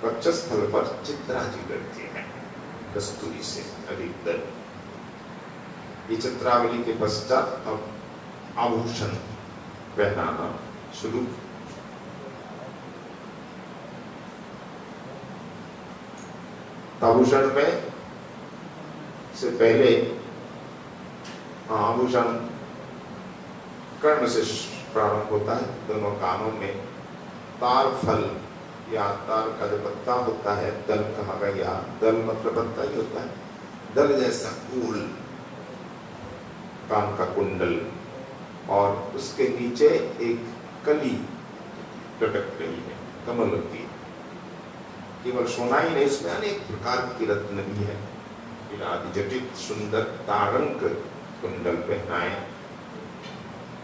वक्षस्थल पर चित्राजी करते हैं कस्तूरी से अधिकतर। ये चित्रावली के पश्चात अब आभूषण पहनाना शुरू। आभूषण में से पहले आभूषण कर्ण से प्रारंभ होता है। दोनों कानों में तार फल या तार का जो पत्ता होता है, दल कहा गया, दल मतलब पत्ता ही होता है, दल जैसा फूल, कान का कुंडल, और उसके नीचे एक कली लटक रही है, कमल की। केवल सोना ही नहीं, उसमें अनेक प्रकार की रत्न भी है। आदि जटित सुंदर तारंक कुंडल पहनाए।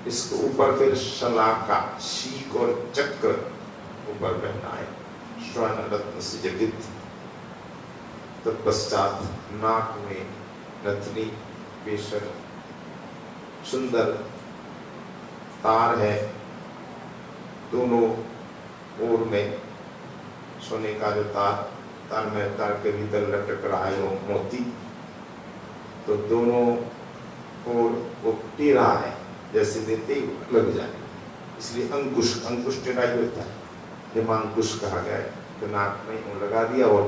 इसके ऊपर फिर शलाका, शीक और चक्र ऊपर पहनाए, स्वर्ण रत्न से जटित। तत्पश्चात नाक में नथनी, बेशर सुंदर तार है, दोनों ओर में सोने का जो तार में तार के भीतर लटक रहा है वो मोती, तो दोनों ओर वो टेढ़ा है, जैसे देते ही लग जाए, इसलिए अंकुश टेढ़ा ही होता है, हिमांकुश कहा गया है। तो नाक में वो लगा दिया और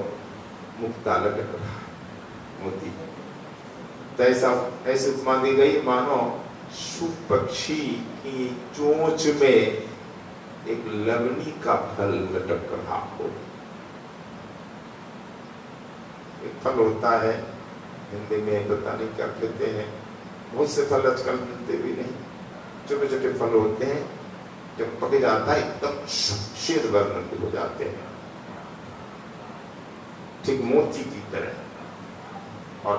मुक्ता लटक रहा है मोती। तो ऐसे उपमा दी गई मानो पक्षी की चोंच में एक लवनी का फल लटक रहा हो। एक फल होता है, हिंदी में पता नहीं क्या कहते हैं, बहुत से फल आजकल मिलते भी नहीं, छोटे छोटे फल होते हैं, जब पक जाता है एकदम श्वेत वर्ण के हो जाते हैं, ठीक मोती की तरह, और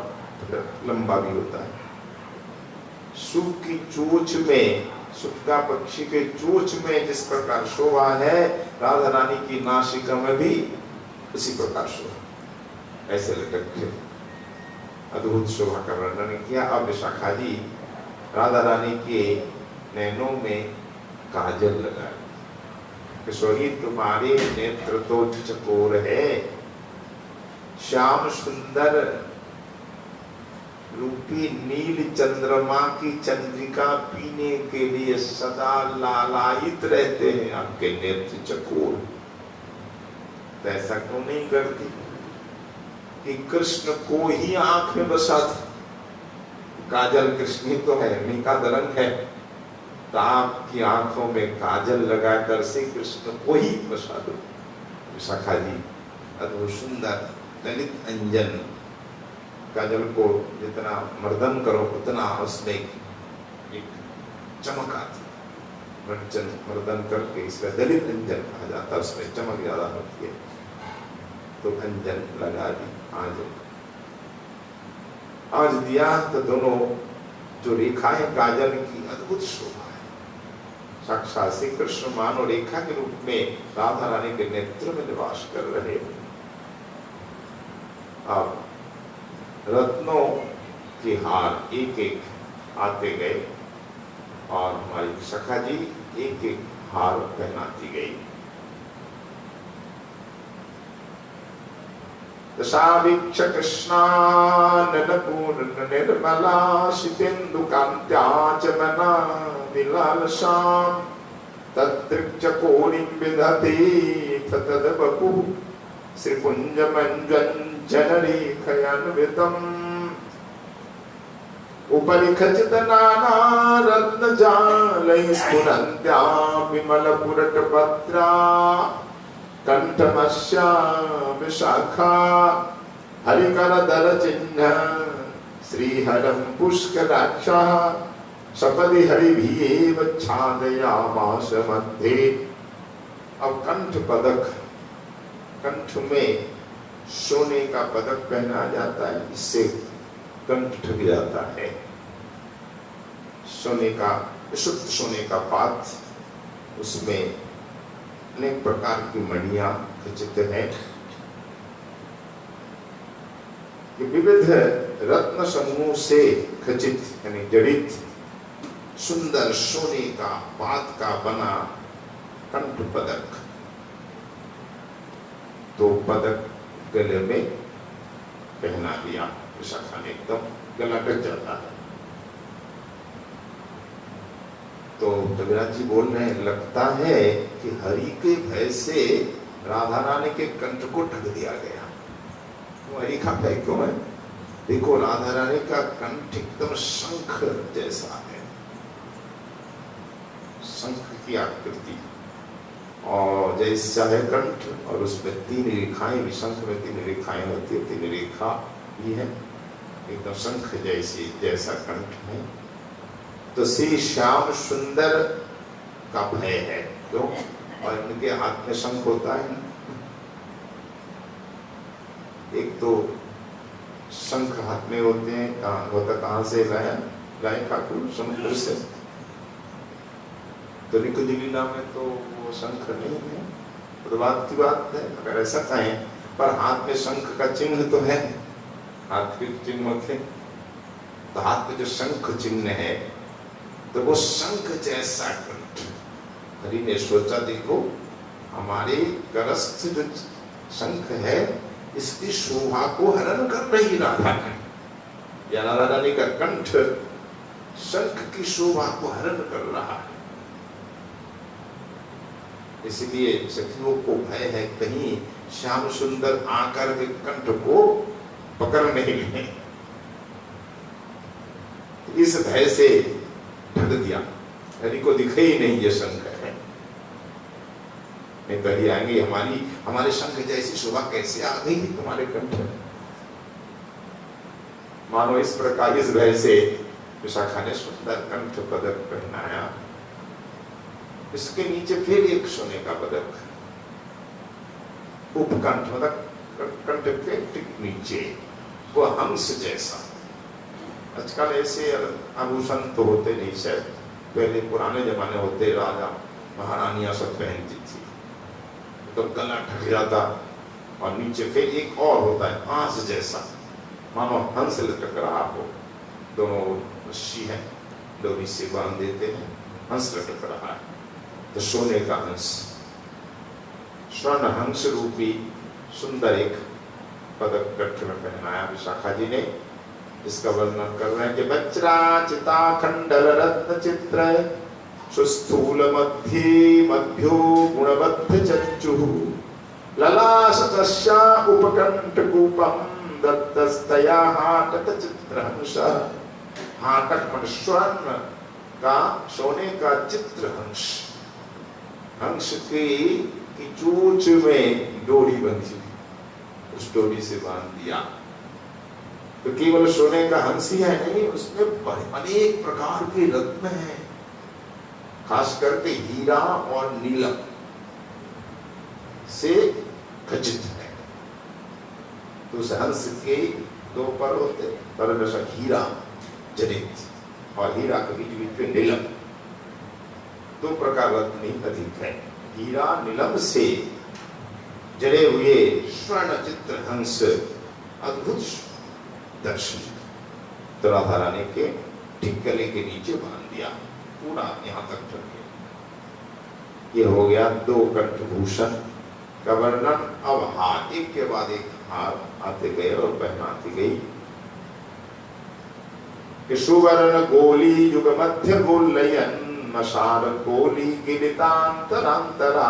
लंबा भी होता है। सुख की चोंच में, सुक्का पक्षी के चोंच में जिस प्रकार शोभा है, राधा रानी की नासिका में भी उसी प्रकार शोभा, ऐसे लटक के अद्भुत शोभा का वर्णन किया। अब विशाखा जी राधा रानी के नैनों में काजल लगाए। किशोरी तुम्हारे नेत्र तो चकोर है, श्याम सुंदर रूपी नील चंद्रमा की चंद्रिका पीने के लिए सदा लालायित रहते हैं आपके नेत्र चकोर। तो ऐसा क्यों नहीं करती कि कृष्ण को ही आंख में बसा था? काजल कृष्ण ही तो है, उन्हीं का रंग है, तो आपकी आंखों में काजल लगाकर से कृष्ण को ही बसा दो। विशाखा जी अद्भुत सुंदर ललित अंजन, काजल को जितना मर्दन करो उतना उसमें एक चमक आती है। मर्दन करके इसका दलित अंजन कहा जाता है, उसमें चमक ज्यादा होती है। तो अंजन लगा दी, आज दिया, तो दोनों जो रेखा है काजल की अद्भुत शोभा है। साक्षात श्री कृष्ण मानो रेखा के रूप में राधा रानी के नेत्र में निवास कर रहे हैं। अब रत्नों के हार एक एक आते गए और हमारी सखा जी एक एक हार पहनाती गई। दशावीक्ष कृष्णानन पूर्ण निर्मला शितेन्दु कान्त्याचमना विलालसाम् तद्दृक्चकोरिं विदधते तद्वपु श्रीपुञ्जमञ्जनरेखयान्वितम् उपरि खचित नाना रत्नजालैः स्फुरन्त्या विमलपुरटपत्रा कंठमस्या विशाखा हरिकरदल चिह्न श्रीहरं पुष्कराक्षः सपदि हरिभिः छादयामास मध्ये। अब कंठ पदक, कंठ में सोने का पदक पहना जाता है, इससे कंठ ढक जाता है। सोने का, शुद्ध सोने का पात्र, उसमें अनेक प्रकार की मणियां खचित हैं। विविध रत्न समूह से खचित यानी जड़ित सुंदर सोने का पात का बना कंठ पदक। तो पदक गले में पहना दिया। विशाखा ने एकदम गला कट जाता है। तो कबीराज जी बोल रहे हैं, लगता है कि हरि के भय से राधा रानी के कंठ को ढक दिया गया। वो हरि का भय क्यों है? देखो राधा रानी का कंठ एकदम शंख जैसा है, शंख की आकृति, और जैसा है कंठ, और उसमें 3 रेखाएं भी, शंख में 3 रेखाएं होती है, 3 रेखा भी है, एकदम शंख जैसा कंठ है। तो श्री श्याम सुंदर का भय है, क्यों? और इनके हाथ में शंख होता है ना। एक तो शंख हाथ में होते हैं, कहाँ से लाया? लाए ठाकुर समुद्र से। तो निकुंजलीला में तो वो शंख नहीं है, तो बात की बात है अगर ऐसा कहें, पर हाथ में शंख का चिन्ह तो है, हाथ के चिन्ह होते, तो हाथ में जो शंख चिन्ह है, तो वो शंख जैसा कंठ। हरि ने सोचा देखो हमारे करस्थ जो शंख है, इसकी शोभा को हरण कर रही राधा रानी, या राधा रानी का कंठ शंख की शोभा को हरण कर रहा है। इसलिए सखियों को भय है कहीं श्याम सुंदर आकर के कंठ को पकड़ नहीं ले। इस भय से ढक दिया, हरि को दिखे ही नहीं ये शंख है। नहीं तो हरि आएंगे, हमारे शंख जैसी शोभा कैसे आ गई तुम्हारे कंठ में? मानो इस प्रकार इस भय से विशाखा ने सुंदर कंठ पदक पहनाया। इसके नीचे फिर एक सोने का पदक, उपकंठ मतलब कंठ के ठीक नीचे, वो हंस जैसा। आजकल ऐसे आभूषण तो होते नहीं, शायद पहले पुराने जमाने होते, राजा महारानियां सब पहनती थी, तो गला ढक जाता, और नीचे फिर एक और होता है आंस जैसा, मानो हंस लटक रहा हो। दोनों रस्सी है, डोरी से बांध देते हैं, हंस लटक रहा है, तो सोने का हंस, स्वर्ण हंस रूपी सुंदर एक पदक कंठ में पहनाया विशाखा जी ने। इसका वर्णन कर रहे हैं कि वज्राचिता खंडल रत्न चित्र सुस्थूल मध्य मध्यो गुणबद्ध चक्षुः ललासतस्या उपकंठ कूपम दत्तस्तया हाटक चित्रहंस। हाटक मन स्वर्ण का, सोने का चित्रहंस, हंस की चोंच में डोरी बंधी, उस डोरी से बांध दिया। तो केवल सोने का हंस ही है नहीं, उसमें अनेक प्रकार के रत्न हैं, खास करके हीरा और नीलम से खचित है। तो उस हंस के 2 पर होते, पर में से हीरा जनित और हीरा के बीच बीच में नीलम, 2 प्रकार रत्न अधिक है। हीरा नीलम से जड़े हुए स्वर्ण चित्र हंस, अद्भुत दर्शन। तो राधा रानी के ठीक गले के नीचे बांध दिया, पूरा यहां तक ढक गया। ये हो गया 2 कंठभूषण का वर्णन। अब हार, एक के बाद एक हार आते गए और पहनाती गई। सुवर्ण गोली युग मध्य गोलयन मशाल गोली गिलितांतरांतरा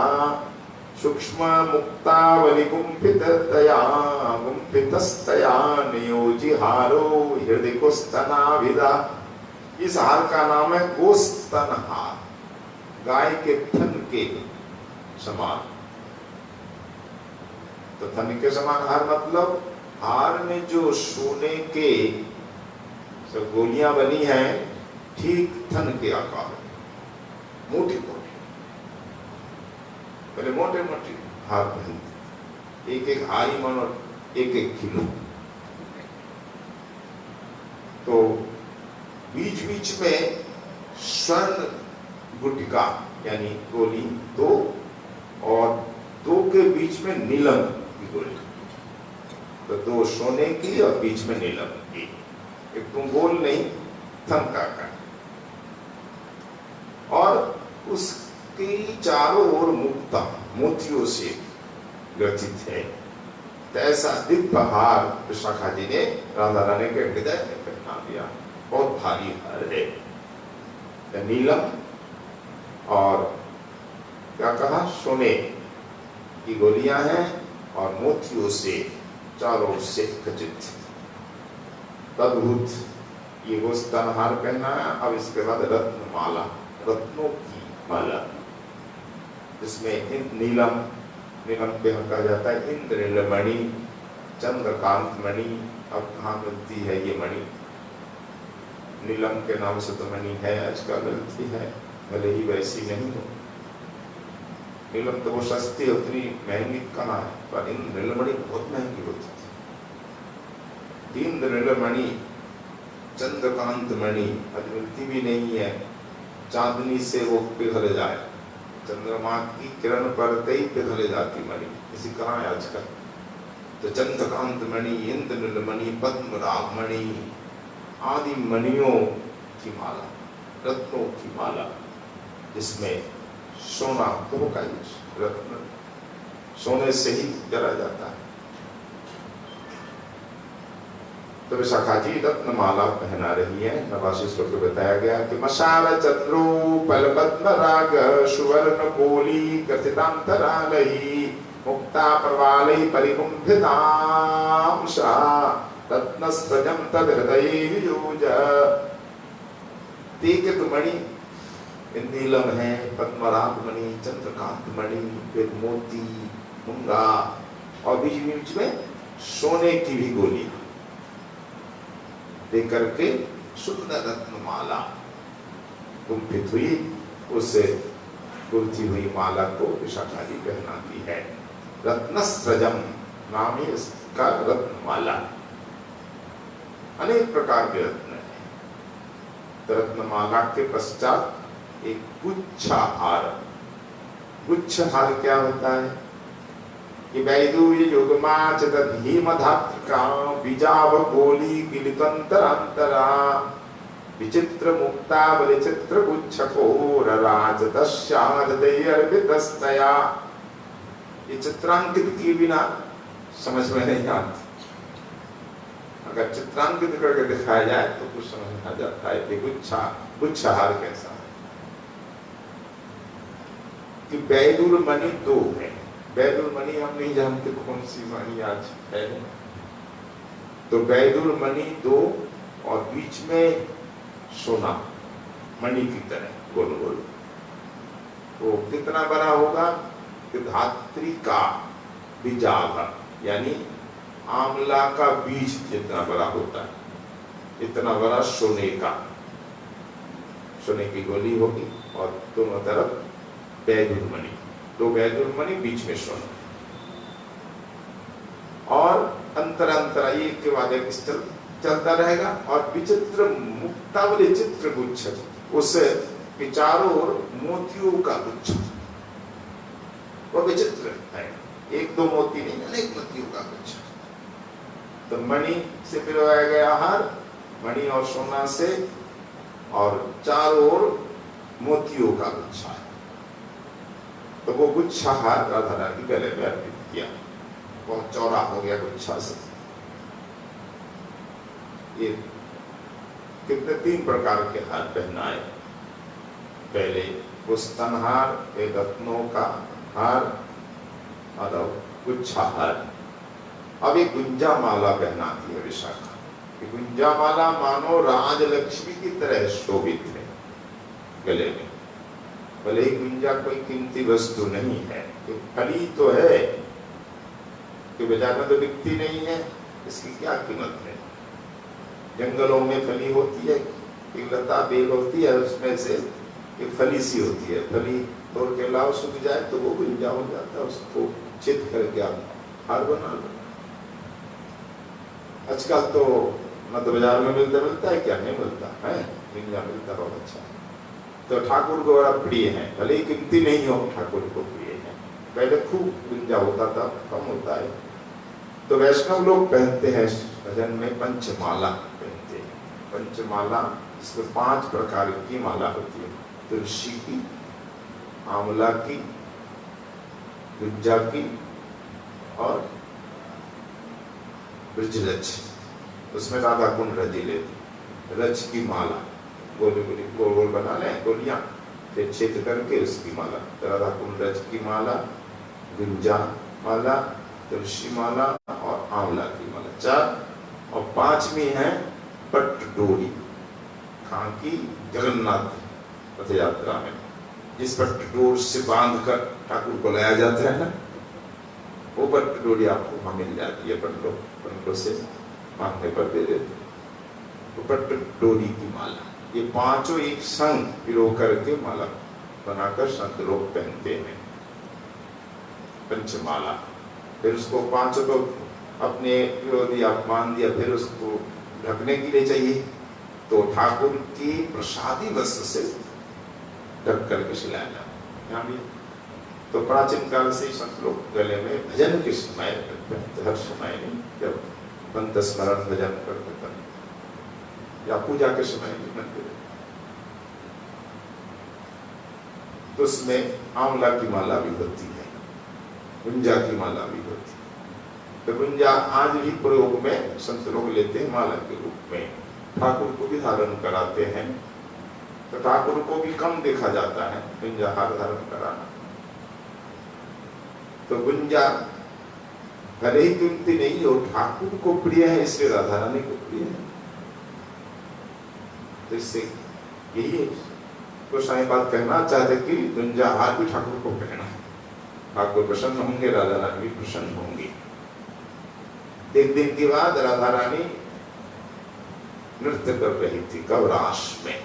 सूक्ष्म मुक्तावली गुंफिततया गुंफितस्तया नियोजि हारो हृदय को स्तनाभिदा। इस हार का नाम है गोस्तन हार, गाय के थन के समान। तो थन के समान हार मतलब हार में जो सोने के सब गोलियां बनी हैं, ठीक थन के आकार, मोटी मोटी, पहले मोटे मोटे हार पहनते, एक एक हारी मानो 1-1 किलो। तो बीच बीच में स्वर्ण गुटिका यानी गोली 2, और 2 के बीच में नीलम की गोली। तो 2 सोने की और बीच में नीलम की, एक तो गोल नहीं, थन का आकार। और उसकी चारों ओर मुक्ता, मोतियों से ग्रथित है। तो ऐसा दिव्य हार विशाखा जी ने राधा रानी के हृदय में पहना दिया। बहुत भारी हार है। तो नीलम और क्या कहा, सोने की गोलियां हैं और मोतियों से चारों ओर से खचित। अद्भुत ये वो स्तनहार पहना है। अब इसके बाद रत्न माला, रत्नों की माला, जिसमें नीलम, नीलम पे कहा जाता है इंद्रनीलमणि, चंद्रकांत मणि। अब कहाँ मिलती है ये मणि? नीलम के नाम से तो मणि है, आजकल मिलती है, भले ही वैसी नहीं हो। नीलम तो वो सस्ती, उतनी महंगी कहाँ है, पर इंद्रनीलमणि बहुत महंगी होती थी। इंद्रनीलमणि, चंद्रकांत मणि आज मिलती भी नहीं है। चांदनी से वो पिघल जाए, चंद्रमा की किरण पड़ते ही पिघल जाती मणि, इसी कहाँ है आजकल। तो चंद्रकांत मणि, इंद्रनीलमणि, पद्मराग मणि आदि मणियों की माला, रत्नों की माला, जिसमें सोना तो का रत्न सोने से ही जला जाता है। तो विशाखा जी रत्नमाला पहना रही है। 89 श्लोक में बताया गया कि मशाल चंद्रोपल पद्मराग सुवर्ण कोली कथितांतरालयी मुक्ता प्रवालयी परिकुंभितांशा रत्नस्त्रजं तद हृदये वियोज। तीकृत मणि नीलम है, पद्मराग मणि, चंद्रकांत मणि, फिर मोती, मूंगा और बीच बीच में सोने की भी गोली देकर के सुंदर रत्नमाला गुंफित हुई, उससे गुंथी हुई माला को विशाखा जी पहनाती है। रत्नस्रजम नाम है इसका, रत्नमाला। अनेक प्रकार के रत्न है। तो रत्नमाला के पश्चात एक गुच्छहार। गुच्छहार क्या होता है कि वैदूर्य युगमाच तद्धीमधात्रिका बीजाव गोली किलितंतरांतरा विचित्र मुक्ता बलिचित्र गुच्छकोर राजदस्यादयर्पितस्तया। ये चित्रांकित किए बिना समझ में नहीं आती। अगर चित्रांकित करके दिखाया जाए तो कुछ समझ में आ जाता है कि गुच्छहार कैसा है। कि बैदुर मणि दो है। बैदुर मणि हम नहीं जानते कौन सी मणि आज है। तो बैदुर मणि दो और बीच में सोना मणि की तरह गोल गोल। वो कितना बड़ा होगा कि धात्री का बीजाभ, यानी आंवला का बीज जितना बड़ा होता है, इतना बड़ा सोने का, सोने की गोली होगी और दोनों तरफ बैदुर मणि, दो बैदुर मणि, बीच में सोना। और अंतर अंतर एक के बाद एक चलता रहेगा। और विचित्र मुक्तावली चित्र गुच्छ, उस चारों ओर मोतियों का गुच्छ, वो विचित्र है। एक दो मोती नहीं, अनेक मोतियों का गुच्छ। तो मणि से पिरोया गया हार, मणि और सोना से, और चारों ओर मोतियों का गुच्छा है। तो वो गुच्छा हार राधा रानी गले में अर्पित किया। बहुत चौड़ा हो गया गुच्छा से। ये कितने 3 प्रकार के हार पहनाए। पहले वो स्तनहार, फिर रत्नों का हार और गुच्छा हार। अब एक गुंजा माला पहनाती है विशाखा। ये गुंजा माला मानो राजलक्ष्मी की तरह शोभित है गले में। भले ही गुंजा कोई कीमती वस्तु नहीं है, फली तो है कि बाजार में तो बिकती नहीं है, इसकी क्या कीमत है। जंगलों में फली होती है, एक लता बेल होती है, उसमें से एक फली सी होती है, फली तोड़ के लाओ, सूख जाए तो वो गुंजा हो जाता है। उसको चित करके आप हार बना लो। आजकल तो न तो बाजार में मिलता है, क्या नहीं मिलता है, गुंजा मिलता बहुत अच्छा। तो ठाकुर को बड़ा प्रिय है, भले ही कीमती नहीं हो, ठाकुर को प्रिय है। पहले खूब गुंजा होता था, कम होता है। तो वैष्णव लोग पहनते हैं भजन में पंचमाला पहनते हैं। पंचमाला जिसमें 5 प्रकार की माला होती है। तुलसी की, आंवला की, गुंजा की, और ब्रजरज, उसमें राधा कुंड रजी लेती, रज की माला गोली गोली गोल गोल बना लें गोलियां, फिर छेद करके उसकी माला, राधा कुंड रज की माला, गुंजा माला, तुलसी माला और आंवला की माला, 4। और 5वीं है पट्ट डोरी, कहाँ की? जगन्नाथ रथ यात्रा में जिस पट्ट डोर से बांध कर ठाकुर को लाया जाता है ना, वो पट्ट डोरी आपको वहां मिल जाती है, पंडों से मांगने पर दे देते, तो पट्ट डोरी की माला, ये 5 एक संग पिरो करके माला बनाकर संत लोग पहनते हैं, पंचमाला। फिर उसको 5 को अपने पिरो दिया, मान दिया, फिर उसको ढकने के लिए चाहिए, तो ठाकुर की प्रसादी वस्त्र से ढक करके सिलाया जाता है। तो प्राचीन काल से संत लोग गले में भजन के समय, हर समय नहीं, जब पंत स्मरण भजन करते या पूजा के समय भी मंदिर, तो उसमें आंवला की माला भी होती है, गुंजा की माला भी होती है। तो गुंजा आज भी प्रयोग में संत लोग लेते हैं माला के रूप में, ठाकुर को भी धारण कराते हैं, तो ठाकुर को भी कम देखा जाता है गुंजा हार धारण कराना। तो गुंजा भले ही कीमती नहीं हो, ठाकुर को प्रिय है, इसलिए राधा रानी को प्रिय है। तो इससे यही तो साईं बात कहना चाहते कि गुंजा हार भी ठाकुर को पहना है, ठाकुर प्रसन्न होंगे, राधा रानी भी प्रसन्न होंगी। एक दिन के बाद राधा रानी नृत्य कर रही थी कवराश में,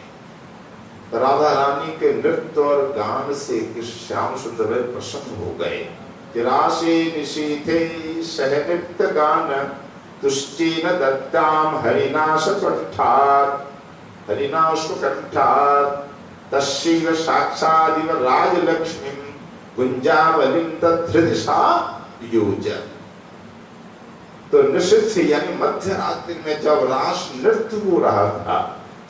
तो राधा रानी के नृत्य और गान से श्याम सुंदर प्रसन्न हो गए। राशे निशीथे सह नृत्य गान तुष्टेन दत्ताम हरिनाश कंठात्, हरिनाश कंठात् तस्यैव साक्षादिव राजलक्ष्मीं गुंजावलिं तद्धृदिशा योज। तो निषिद्ध यानी मध्य रात्रि में जब रास नृत्य हो रहा था,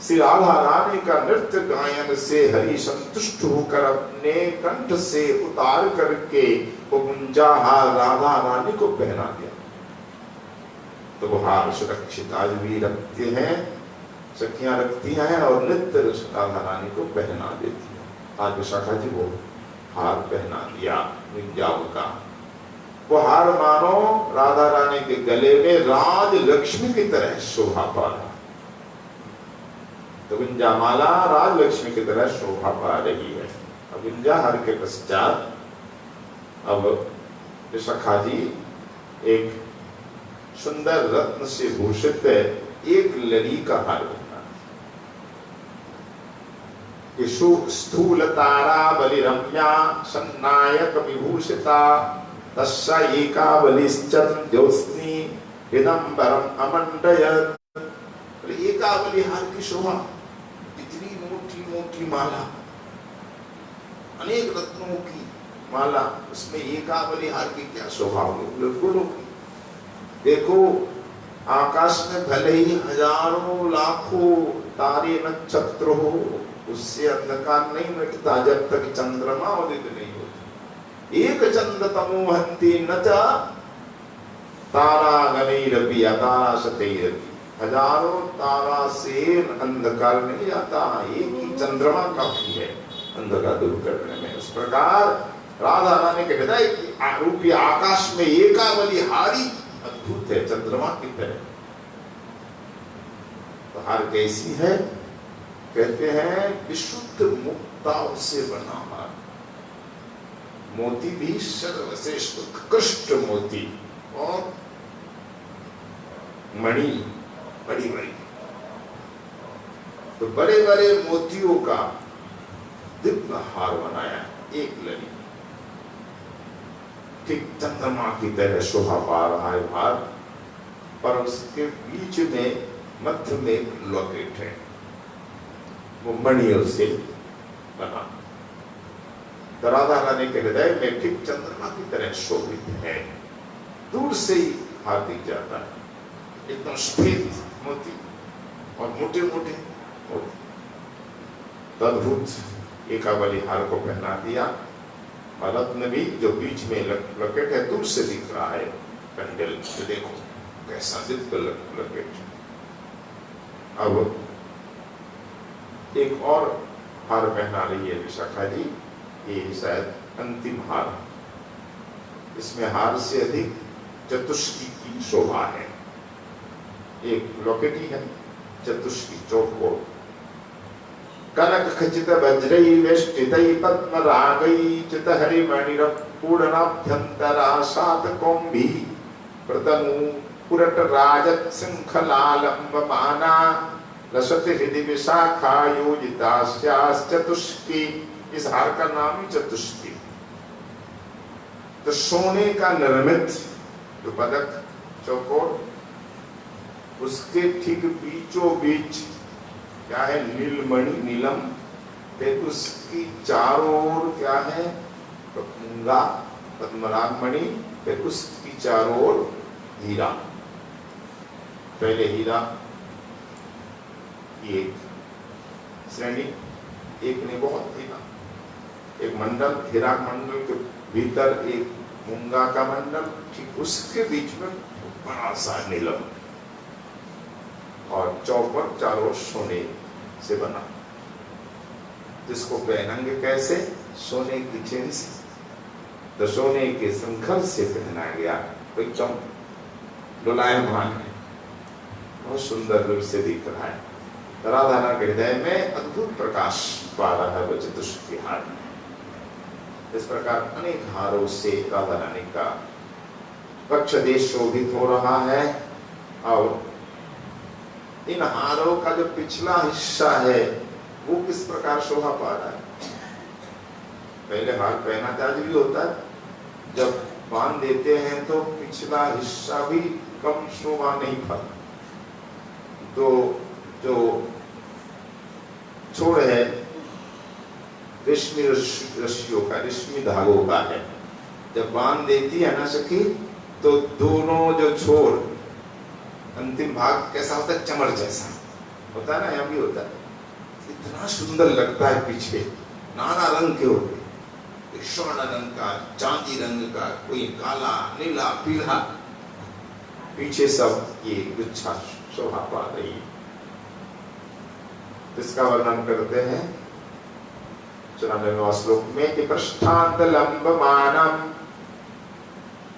श्री राधा रानी का नृत्य गायन से हरि संतुष्ट होकर अपने कंठ से उतार करके वो गुंजा हार राधा रानी को पहना दिया। तो वो हार सुरक्षित आज भी रखते हैं, सखियां रखती हैं और नित्य राधा रानी को पहना देती है। आज विशाखा जी वो हार पहना दिया गुंजाओं का। वो हार मानो राधा रानी के गले में राज लक्ष्मी की तरह शोभा पा रहा, तो गुंजा माला राज लक्ष्मी की तरह शोभा पा रही है। अब गुंजा हार के पश्चात अब विशाखा जी एक सुंदर रत्न से भूषित एक लड़ी का हार बना, स्थूल तारा बलि रम्या सन्नायक विभूषिता तस्या एकावलिश्चन ज्योत्स्नी हिदंबरम अमंडयत्। एकावली हार की शोभा, इतनी मोटी मोटी माला, अनेक रत्नों की माला, उसमें एकावली हार की क्या शोभा होगी, बिल्कुल होगी। देखो आकाश में भले ही हजारों लाखों तारे नक्षत्र हो, उससे अंधकार नहीं मिटता जब तक चंद्रमा उदित नहीं होती। एक चंद्र तमोहंती न च तारा गणैरपि अतारा शतैरपि, हजारों तारा से अंधकार नहीं जाता, एक ही चंद्रमा काफी है अंधकार दूर करने में। उस प्रकार राधा रानी के हृदय की रूपी आकाश में एकावली हारी अद्भुत है, चंद्रमा की तरह। तो हार कैसी है? कहते हैं विशुद्ध मुक्ताओं से बना हार, मोती भी सर्वश्रेष्ठ उत्कृष्ट मोती और मणि बड़ी बड़ी, तो बड़े बड़े मोतियों का दिव्य हार बनाया एक लड़ी, ठीक चंद्रमा की तरह शोभा पा रहा है हार, पर उसके बीच में मध्य में एक लॉकेट है, वो मणियों से बना। तो राधा रानी के हृदय में ठीक चंद्रमा की तरह शोभित है, दूर से ही हार दिख जाता है, एकदम सफेद मोती और मोटे मोटे मोती। अद्भुत एकावली हार को पहना दिया और रत्न भी जो बीच में लकेट है दूर से दिख रहा है, कंडल तो देखो कैसा दिव्य लकेट। अब एक और हार पहना रही है विशाखा जी, ये शायद अंतिम हार। इसमें हार से अधिक चतुष्की की शोभा है। एक लॉकेट ही है, चतुष्की चौकोर, कनक खचित वज्रई वेष्टितई पद्म रागई चित हरिमणिर पूर्णाभ्यंतरा सात कौंभी प्रतनु पुरट राजत शृंखलालंब माना लसति हृदय विशाखा योजितास्यास चतुष्की। इस हार का नाम ही चतुष्की। तो सोने का निर्मित जो पदक चौकोर, उसके ठीक बीचों बीच क्या है, नीलमणि नीलम, फिर उसकी चारों ओर क्या है, मूंगा पद्मराग मणि, फिर उसकी चारों ओर हीरा। पहले हीरा की एक श्रेणी, एक ने बहुत हीरा, एक मंडल, हीरा मंडल के भीतर एक मूंगा का मंडल, ठीक उसके बीच में बड़ा सा नीलम, और चौपर चारों सोने से बना। जिसको पहनेंगे कैसे, सोने की चेन से, तो सोने के शंखल से पहना गया, एकदम डोलायमान है, बहुत सुंदर रूप से दिख रहा है। राधा रानी के हृदय में अद्भुत प्रकाश पा रहा है वो चतुष्की हार में। इस प्रकार अनेक हारों से राधा रानी का पक्ष देश शोभित हो रहा है। और इन हारों का जो पिछला हिस्सा है वो किस प्रकार शोभा पा रहा है। पहले हार पहना ताज भी होता है, जब बांध देते हैं तो पिछला हिस्सा भी कम शोभा नहीं पाता। तो जो छोड़ है रेशमी रस्सियों का, रेशमी धागों का है, जब बांध देती है ना सखी, तो दोनों जो छोर अंतिम भाग कैसा होता है, चमर जैसा होता है ना, यहाँ भी होता है। इतना सुंदर लगता है, पीछे नाना रंग के होते, स्वर्ण रंग का, चांदी रंग का, कोई काला, नीला, पीला, पीछे सब ये गुच्छा शोभा पा रही है। इसका वर्णन करते हैं 94वें श्लोक में कि पृष्ठांत लंबमानम,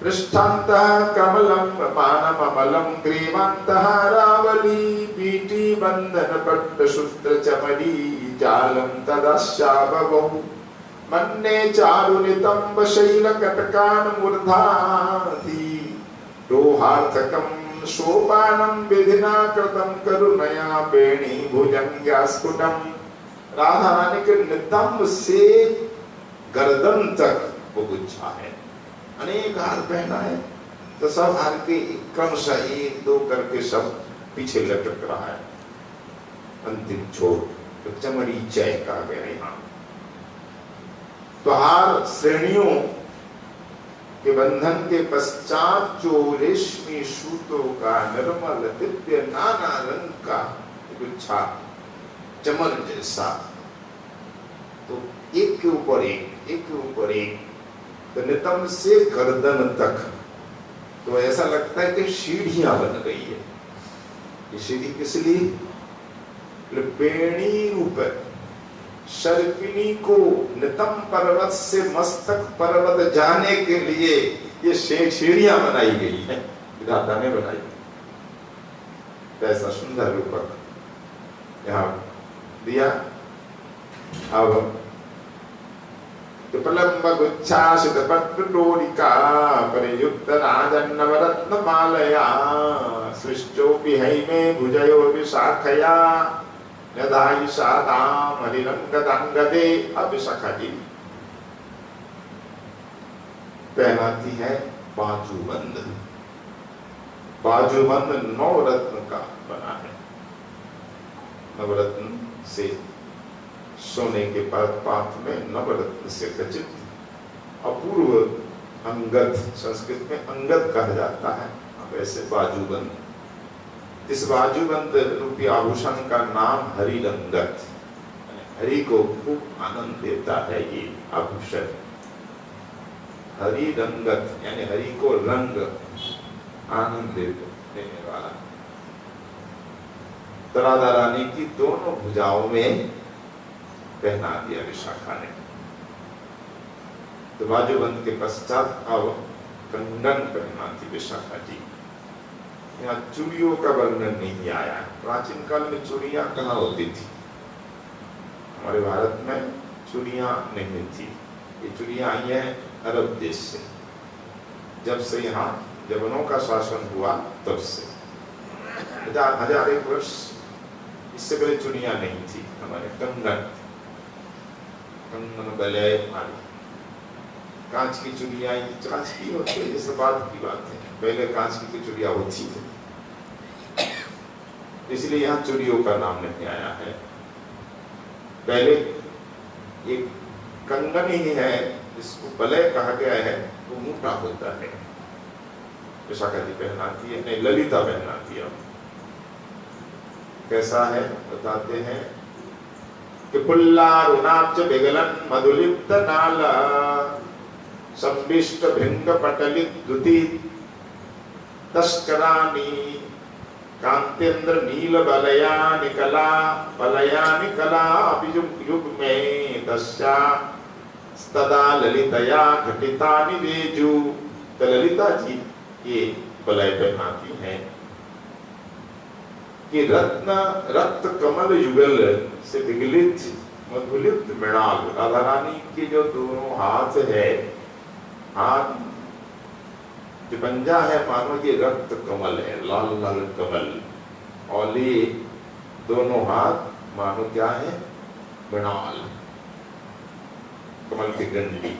पृष्ठान्तः कमलं मानम अमलं ग्रीवान्तः रावली पीटी बंधन पट्ट सूत्र चमड़ी जालम तदस्याबवौ मन्ने चारुनितंब शैल कटकान मूर्धाधि दोहार्थकं सोपानं विधिना कृतं करुणया वेणी भुजंग्यास्फुटं। राधा रानी के नितंब से गर्दन तक वो गुच्छा है। अनेक हार पहना है, तो सब हार के क्रमशः एक दो करके सब पीछे लटक रहा है। अंतिम छोर तो चमड़ी जय कहा गया यहाँ। तो हार श्रेणियों के बंधन के पश्चात जो रेशमी सूतों का निर्मल दिव्य नाना रंग का गुच्छा चमर जैसा, तो एक के ऊपर एक, एक के ऊपर एक, तो नितंब से गर्दन तक, तो ऐसा लगता है कि सीढ़ियां बन गई है। ये सीढ़ी किस लिए, बेणी रूप सर्पिणी को नितंब पर्वत से मस्तक पर्वत जाने के लिए ये सीढ़ियां बनाई गई है, विधाता ने बनाई। तो ऐसा सुंदर रूपक यहाँ दिया। अब उपलम्ब गुच्छासित पत्र डोरिका परियुक्त राजन्नवरत्न मालया सृष्टोपि हैमे भुजयो विशाखया यदाई सादाम हरिरंगदंगदे। अब विशाखा जी पहनाती है बाजूबंद। बाजूबंद नवरत्न का बना है, नवरत्न से, सोने के पात्र में नवरत्न से खचित अपूर्व अंगद, संस्कृत में अंगद कहा जाता है। अब ऐसे बाजूबंद, इस बाजूबंद रूपी आभूषण का नाम हरिरंगत, हरि को खूब आनंद देता है ये आभूषण। हरि रंगत यानी हरि को रंग आनंद देने वाला। तो राधा रानी की दोनों भुजाओं में पहना दिया विशाखा ने। तो बाजूबंद के पश्चात अब कंगन पहना थी विशाखा जी। यहाँ चूड़ियों का वर्णन नहीं आया। प्राचीन काल में चूड़ियां कहाँ होती थी? हमारे भारत में चूड़ियां नहीं थी। ये चूड़ियां आई हैं अरब देश से। जब से यहाँ जबनों का शासन हुआ तब से हजार एक वर्ष इससे पहले चूड़ियां नहीं थी। हमारे कंगन बलय मारी कांच की चूड़ियां, कांच की होती है, ये सब बात की बात है। पहले कांच की चूड़ियां होती थी, इसलिए यहाँ चूड़ियों का नाम नहीं आया है। पहले ये कंगन ही है जिसको बलय कहा गया है, वो मोटा होता है। विशाखा जी पहनाती है, नहीं ललिता पहनाती है। कैसा है बताते हैं कि पुल्लारुणाब्ज विगलन मधुलिप्त नाला संविष्ट भृंग पटलित द्युति तस्करानी कांतेन्द्र नील बलयानि कला अभियुग युग में दस्या स्तदा ललितया घटितानि वेजु। तो ललिता जी ये बलय पहनाती हैं कि रक्त कमल युगल से विगलित मधुलिप्त मृणाल। राधा रानी के जो दोनों हाथ है, हाथ जो पंजा है मानो ये रक्त कमल है, लाल लाल कमल। और ये दोनों हाथ मानो क्या है? मृणाल, कमल की डंडी।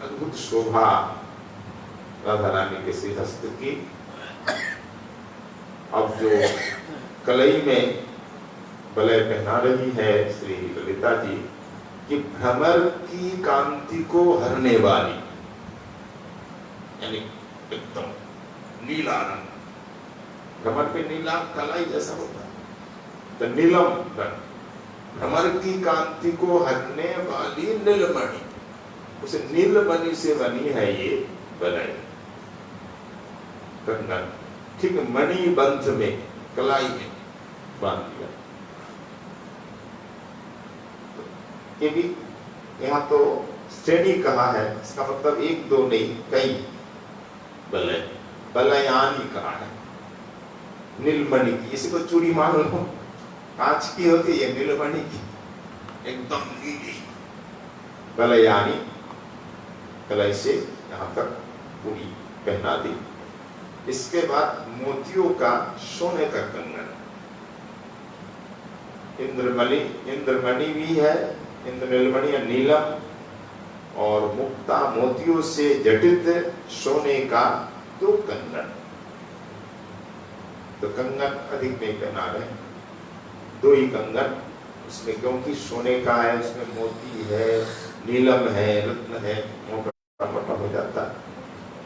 अद्भुत शोभा राधा रानी के श्रीहस्त की। अब जो कलई में बलय पहना रही है श्री ललिता जी कि भ्रमर की कांति को हरने वाली, यानी एकदम नीला रंग। भ्रमर पे नीला कलाई जैसा होता है, तो नीलम रंग। भ्रमर की कांति को हरने वाली नीलमणि, उसे नीलमणि से बनी है ये बलय कंगन। ठीक मणि बंध में, कलाई में बांध दिया। ये भी यहाँ तो श्रेणी कहा है, इसका मतलब एक दो नहीं कई बलय, बलयानी कहा है। नीलमणि की, इसी को चूड़ी मान लो, कांच की होती है, नीलमणि की एकदम नीली बलयानी। कलाई से यहाँ तक पूरी पहना दी। इसके बाद मोतियों का सोने का कंगन, इंद्रमणि भी है, इंद्रनीलमणि या नीलम, और मुक्ता मोतियों से जटित सोने का दो कंगन। तो कंगन अधिक नहीं पहना रहे, दो ही कंगन उसमें, क्योंकि सोने का है, उसमें मोती है, नीलम है, रत्न है, मोटा मोटा हो जाता है।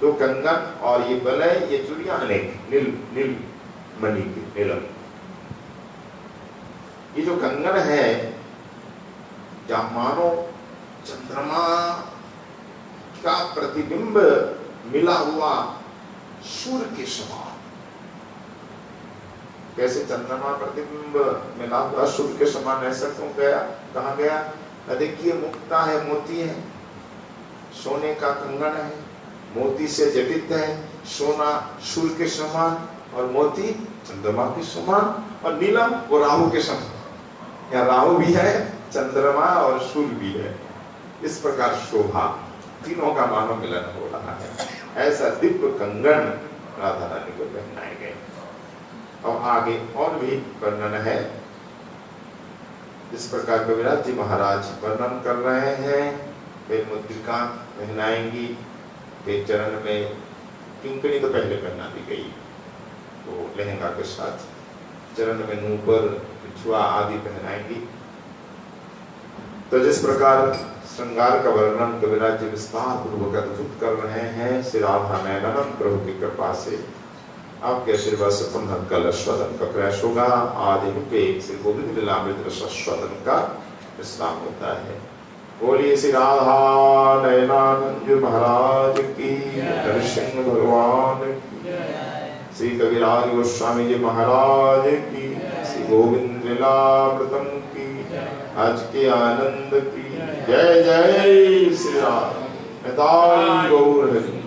दो कंगन और ये बलय, ये चूड़ियां अनेक नील मणि की नीलम। ये जो कंगन है क्या मानो चंद्रमा का प्रतिबिंब मिला हुआ सूर्य के समान। कैसे चंद्रमा प्रतिबिंब मिला हुआ सूर्य के समान, ऐसा क्यों गया, कहा गया? देखिए मुक्ता है, मोती है, सोने का कंगन है, मोती से जटित है, सोना सूर्य के समान और मोती चंद्रमा के समान, और नीलम वो राहु के समान। यहाँ राहु भी है, चंद्रमा और सूर्य भी है। इस प्रकार शोभा, तीनों का मानो मिलन हो रहा है। ऐसा दिव्य कंगन राधा रानी को पहनाए गए। और आगे और भी वर्णन है। इस प्रकार कविराज जी महाराज वर्णन कर रहे हैं। फिर मुद्रिका पहनाएंगी, फिर चरण में किंकणी तो पहले पहना दी गई, तो लहंगा के साथ चरण में नूपुर, बिछुआ आदि पहनाएंगी। तो जिस प्रकार श्रृंगार का वर्णन कविराज जी विस्तार पूर्वक अद्भुत कर रहे हैं, श्री राधा नयनानंद प्रभु की कृपा से आपके आशीर्वाद से पुनः कल स्वदन का प्रयास होगा। आदि के श्री गोविंद लीलामृत रस स्वदन का विश्राम होता है। बोलिए श्री राधा नयनानंद महाराज की, नरसिंह भगवान की, श्री कविराज गोस्वामी जी महाराज की, श्री गोविंद लीलामृतम की, आज के आनंद की। जय जय श्री राम। गौर हरि।